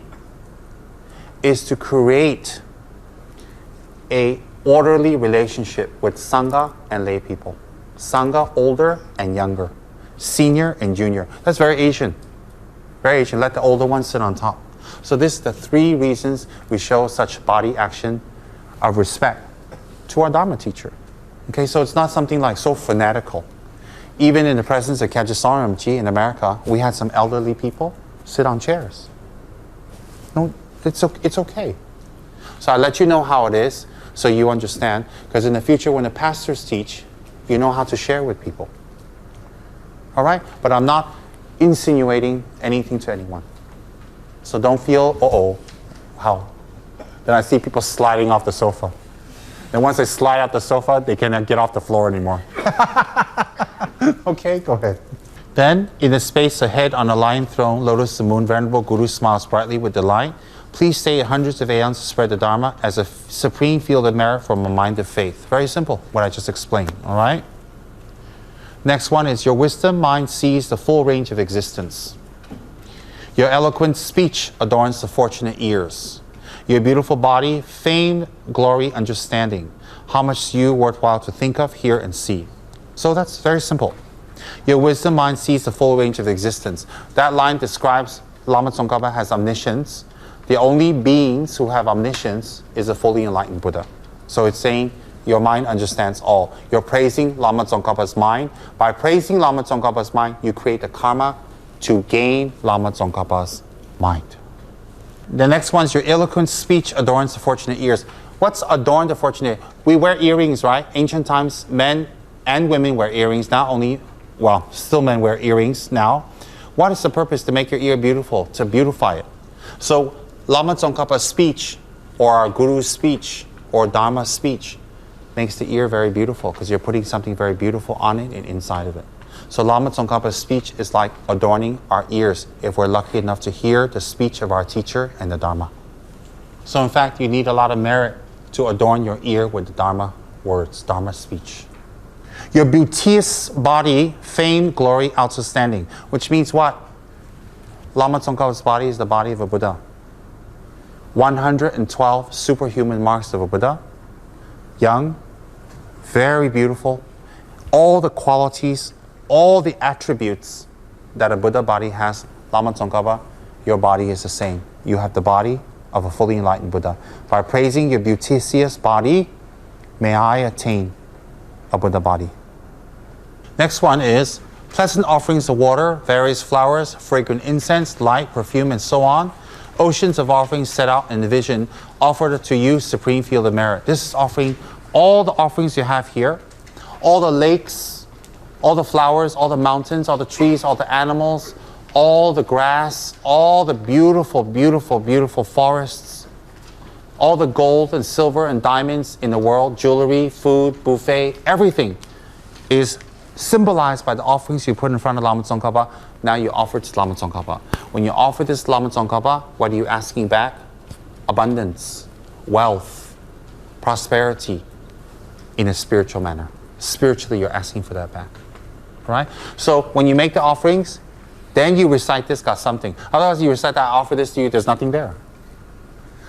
is to create a orderly relationship with Sangha and lay people. Sangha, older and younger. Senior and junior. That's very Asian. Very Asian. Let the older ones sit on top. So this is the three reasons we show such body action of respect to our Dharma teacher. Okay, so it's not something like so fanatical. Even in the presence of Kecharians in America, we had some elderly people sit on chairs. No, it's okay. So I let you know how it is so you understand, because in the future when the pastors teach, you know how to share with people. All right? But I'm not insinuating anything to anyone. So don't feel, how? Then I see people sliding off the sofa. And once they slide off the sofa, they cannot get off the floor anymore. Okay, go ahead. Then, in the space ahead on a lion throne, lotus the moon, venerable Guru smiles brightly with delight. Please stay hundreds of aeons to spread the Dharma as a supreme field of merit from a mind of faith. Very simple, what I just explained, all right? Next one is, your wisdom mind sees the full range of existence. Your eloquent speech adorns the fortunate ears. Your beautiful body, fame, glory, understanding. How much you worthwhile to think of, hear, and see. So that's very simple. Your wisdom mind sees the full range of existence. That line describes Lama Tsongkhapa has omniscience. The only beings who have omniscience is a fully enlightened Buddha. So it's saying your mind understands all. You're praising Lama Tsongkhapa's mind. By praising Lama Tsongkhapa's mind, you create the karma to gain Lama Tsongkhapa's mind. The next one is, your eloquent speech adorns the fortunate ears. What's adorn the fortunate? We wear earrings, right? Ancient times, men and women wear earrings. Not only, still men wear earrings now. What is the purpose? To make your ear beautiful, to beautify it. So Lama Tsongkhapa's speech, or our Guru's speech, or Dharma's speech, makes the ear very beautiful because you're putting something very beautiful on it and inside of it. So Lama Tsongkhapa's speech is like adorning our ears if we're lucky enough to hear the speech of our teacher and the Dharma. So in fact, you need a lot of merit to adorn your ear with the Dharma words, Dharma speech. Your beauteous body, fame, glory, outstanding. Which means what? Lama Tsongkhapa's body is the body of a Buddha. 112 superhuman marks of a Buddha. Young, very beautiful, all the qualities, all the attributes that a Buddha body has, Lama Tsongkhapa, your body is the same. You have the body of a fully enlightened Buddha. By praising your beauteous body, may I attain a Buddha body. Next one is pleasant offerings of water, various flowers, fragrant incense, light, perfume, and so on. Oceans of offerings set out in the vision, offered to you, supreme field of merit. This is offering all the offerings you have here, all the lakes, all the flowers, all the mountains, all the trees, all the animals, all the grass, all the beautiful, beautiful, beautiful forests, all the gold and silver and diamonds in the world, jewelry, food, buffet, everything is symbolized by the offerings you put in front of Lama Tsongkhapa. Now you offer to Lama Tsongkhapa. When you offer this Lama Tsongkhapa, what are you asking back? Abundance, wealth, prosperity in a spiritual manner. Spiritually, you're asking for that back. Right? So when you make the offerings, then you recite this, got something. Otherwise, you recite that, I offer this to you, there's nothing there.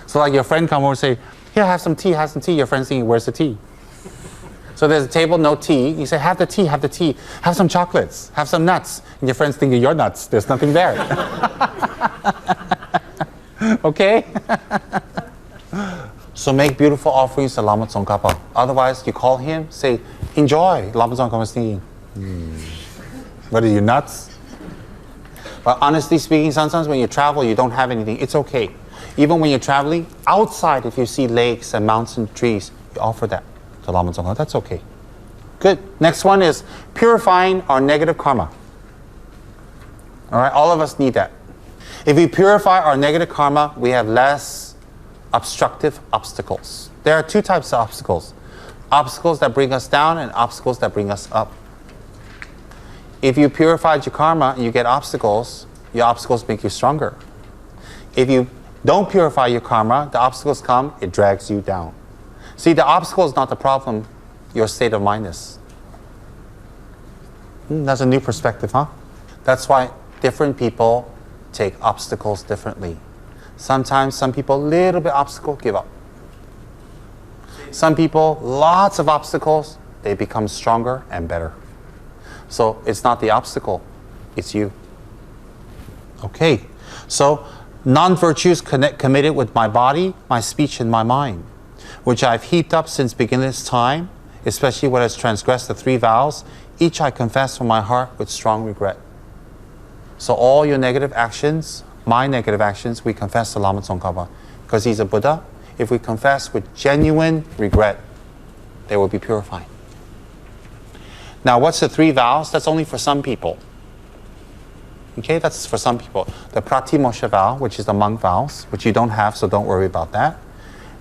So like your friend come over and say, here, have some tea, have some tea. Your friend's thinking, where's the tea? So there's a table, no tea. You say, have the tea, have the tea. Have some chocolates, have some nuts. And your friend's thinking, you're nuts. There's nothing there. Okay? So make beautiful offerings to Lama Tsongkhapa. Otherwise, you call him, say, enjoy. Lama Tsongkhapa is thinking, what are you, nuts? But honestly speaking, sometimes when you travel, you don't have anything. It's okay. Even when you're traveling, outside, if you see lakes and mountain trees, you offer that to Lama Tsongkhapa. That's okay. Good. Next one is purifying our negative karma. All right, all of us need that. If we purify our negative karma, we have less obstructive obstacles. There are two types of obstacles. Obstacles that bring us down and obstacles that bring us up. If you purified your karma and you get obstacles, your obstacles make you stronger. If you don't purify your karma, the obstacles come, it drags you down. See, the obstacle is not the problem, your state of mind is. That's a new perspective, huh? That's why different people take obstacles differently. Sometimes some people, little bit obstacle, give up. Some people, lots of obstacles, they become stronger and better. So it's not the obstacle, it's you. Okay, so non-virtues committed with my body, my speech, and my mind, which I've heaped up since beginningless time, especially what has transgressed the 3 vows, each I confess from my heart with strong regret. So all your negative actions, my negative actions, we confess to Lama Tsongkhapa. Because he's a Buddha, if we confess with genuine regret, they will be purified. Now, what's the 3 vows? That's only for some people. Okay, that's for some people. The Pratimosha vow, which is the monk vows, which you don't have, so don't worry about that.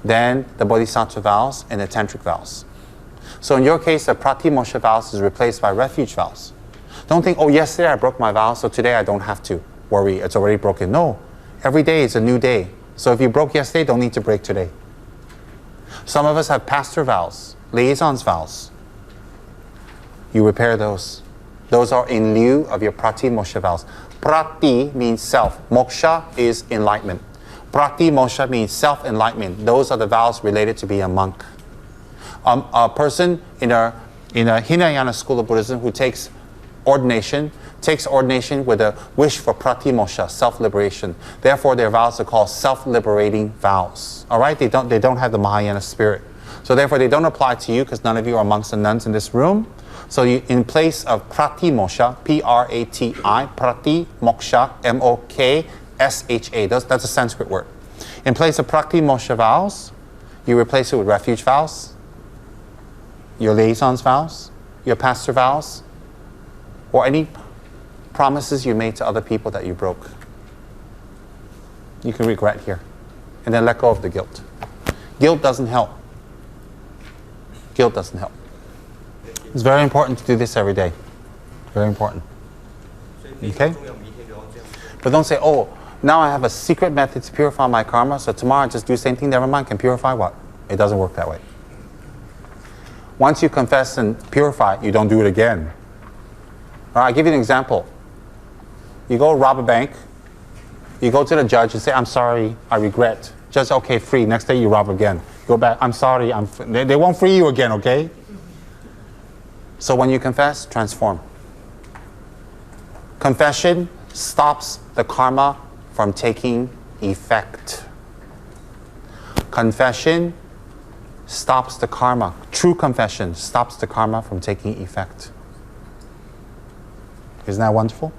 Then the Bodhisattva vows and the Tantric vows. So in your case, the Pratimosha vows is replaced by refuge vows. Don't think, oh, yesterday I broke my vow, so today I don't have to worry, it's already broken. No, every day is a new day. So if you broke yesterday, don't need to break today. Some of us have pastor vows, liaisons vows. You repair those. Those are in lieu of your Pratimosha vows. Prati means self. Moksha is enlightenment. Pratimosha means self-enlightenment. Those are the vows related to being a monk. A person in a Hinayana school of Buddhism who takes ordination with a wish for Pratimosha, self-liberation. Therefore, their vows are called self-liberating vows. All right? They don't have the Mahayana spirit. So therefore, they don't apply to you because none of you are monks and nuns in this room. So you, in place of Pratimosha, P-R-A-T-I, Pratimosha, M-O-K-S-H-A, that's a Sanskrit word. In place of Pratimosha vows, you replace it with refuge vows, your liaisons vows, your pastor vows, or any promises you made to other people that you broke. You can regret here. And then let go of the guilt. Guilt doesn't help. Guilt doesn't help. It's very important to do this every day. Very important. Okay? But don't say, oh, now I have a secret method to purify my karma, so tomorrow I just do the same thing, never mind, can purify what? It doesn't work that way. Once you confess and purify, you don't do it again. All right, I'll give you an example. You go rob a bank, you go to the judge and say, I'm sorry, I regret. Judge, okay, free. Next day you rob again. Go back, I'm sorry, they won't free you again, okay? So when you confess, transform. Confession stops the karma from taking effect. Confession stops the karma. True confession stops the karma from taking effect. Isn't that wonderful?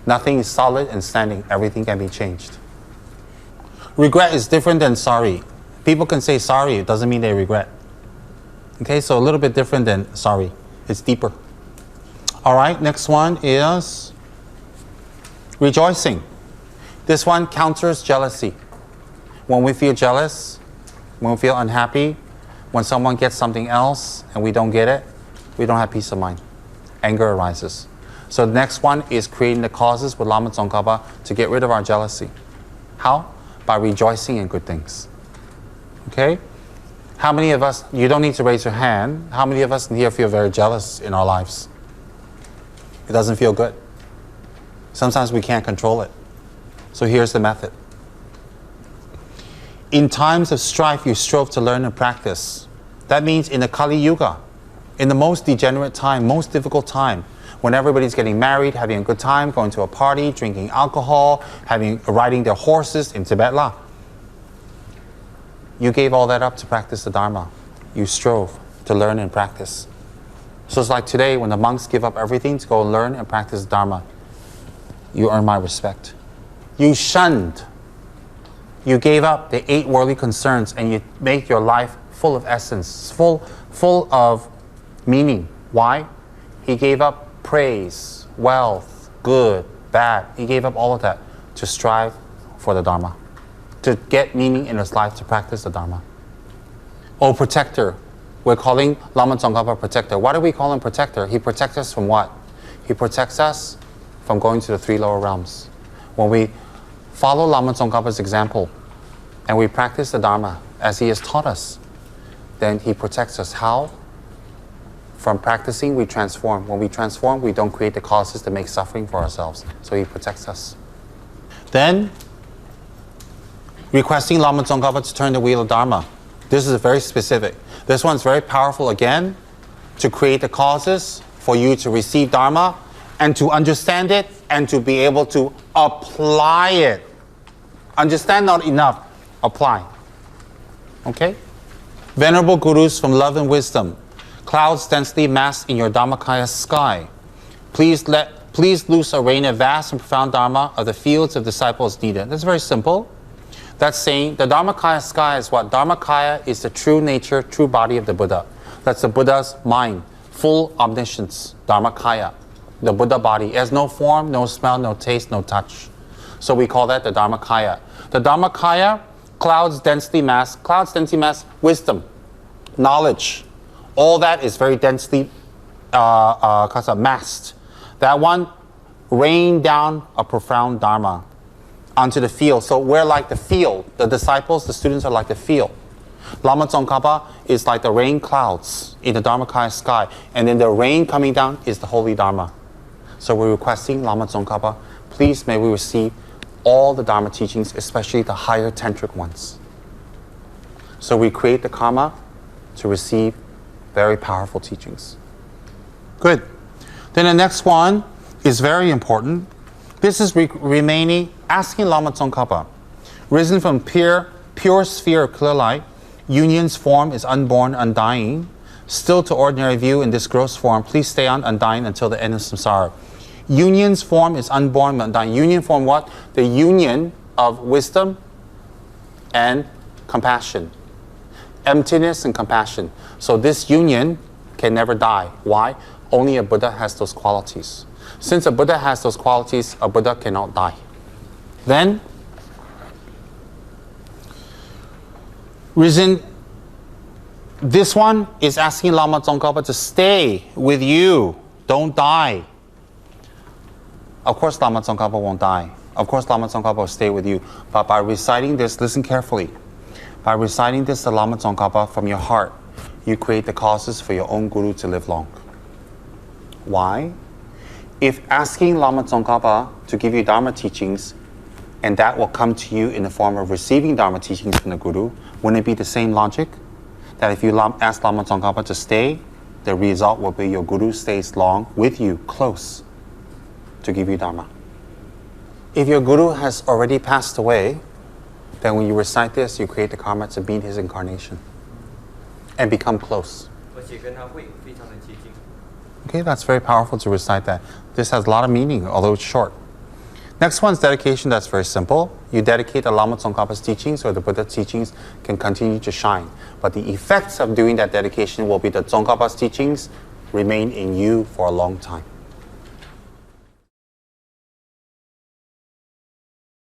Nothing is solid and standing. Everything can be changed. Regret is different than sorry. People can say sorry. It doesn't mean they regret. Okay, so a little bit different than sorry. It's deeper. All right, next one is rejoicing. This one counters jealousy. When we feel jealous, when we feel unhappy, when someone gets something else and we don't get it, we don't have peace of mind. Anger arises. So the next one is creating the causes with Lama Tsongkhapa to get rid of our jealousy. How? By rejoicing in good things. Okay? How many of us, you don't need to raise your hand, how many of us in here feel very jealous in our lives? It doesn't feel good. Sometimes we can't control it. So here's the method. In times of strife, you strove to learn and practice. That means in the Kali Yuga, in the most degenerate time, most difficult time, when everybody's getting married, having a good time, going to a party, drinking alcohol, riding their horses in Tibet La. You gave all that up to practice the Dharma. You strove to learn and practice. So it's like today when the monks give up everything to go learn and practice the Dharma. You earn my respect. You shunned. You gave up the 8 worldly concerns and you make your life full of essence, full of meaning. Why? He gave up praise, wealth, good, bad. He gave up all of that to strive for the Dharma, to get meaning in his life, to practice the Dharma. Oh, protector. We're calling Lama Tsongkhapa protector. Why do we call him protector? He protects us from what? He protects us from going to the 3 lower realms. When we follow Lama Tsongkhapa's example and we practice the Dharma as he has taught us, then he protects us. How? From practicing, we transform. When we transform, we don't create the causes to make suffering for ourselves. So he protects us. Then, requesting Lama Tsongkhapa to turn the wheel of Dharma. This is very specific. This one's very powerful again, to create the causes for you to receive Dharma and to understand it and to be able to apply it. Understand not enough, apply. Okay? Venerable Gurus from love and wisdom, clouds densely massed in your Dharmakaya sky. Please loose a rain of vast and profound Dharma of the fields of disciples needed. That's very simple. That's saying the Dharmakaya sky is what? Dharmakaya is the true nature, true body of the Buddha. That's the Buddha's mind, full omniscience, Dharmakaya. The Buddha body. It has no form, no smell, no taste, no touch. So we call that the Dharmakaya. The Dharmakaya, clouds densely massed, wisdom, knowledge. All that is very densely massed. That one rained down a profound Dharma onto the field. So we're like the field. The disciples, the students are like the field. Lama Tsongkhapa is like the rain clouds in the Dharmakaya sky. And then the rain coming down is the holy Dharma. So we're requesting Lama Tsongkhapa, please may we receive all the Dharma teachings, especially the higher tantric ones. So we create the karma to receive very powerful teachings. Good. Then the next one is very important. This is remaining, asking Lama Tsongkhapa, risen from pure sphere of clear light, union's form is unborn, undying. Still to ordinary view in this gross form, please stay on undying until the end of samsara. Union's form is unborn, undying. Union form what? The union of wisdom and compassion. Emptiness and compassion. So this union can never die. Why? Only a Buddha has those qualities. Since a Buddha has those qualities, a Buddha cannot die. Then, risen, this one is asking Lama Tsongkhapa to stay with you. Don't die. Of course Lama Tsongkhapa won't die. Of course Lama Tsongkhapa will stay with you. But by reciting this, listen carefully. By reciting this to Lama Tsongkhapa from your heart, you create the causes for your own Guru to live long. Why? If asking Lama Tsongkhapa to give you Dharma teachings, and that will come to you in the form of receiving Dharma teachings from the Guru, wouldn't it be the same logic? That if you ask Lama Tsongkhapa to stay, the result will be your guru stays long with you, close, to give you Dharma. If your guru has already passed away, then when you recite this, you create the karma to meet his incarnation and become close. 而且跟他会非常的接近。 Okay, that's very powerful to recite that. This has a lot of meaning, although it's short. Next one's dedication. That's very simple. You dedicate the Lama Tsongkhapa's teachings, or the Buddha's teachings can continue to shine. But the effects of doing that dedication will be the Tsongkhapa's teachings remain in you for a long time.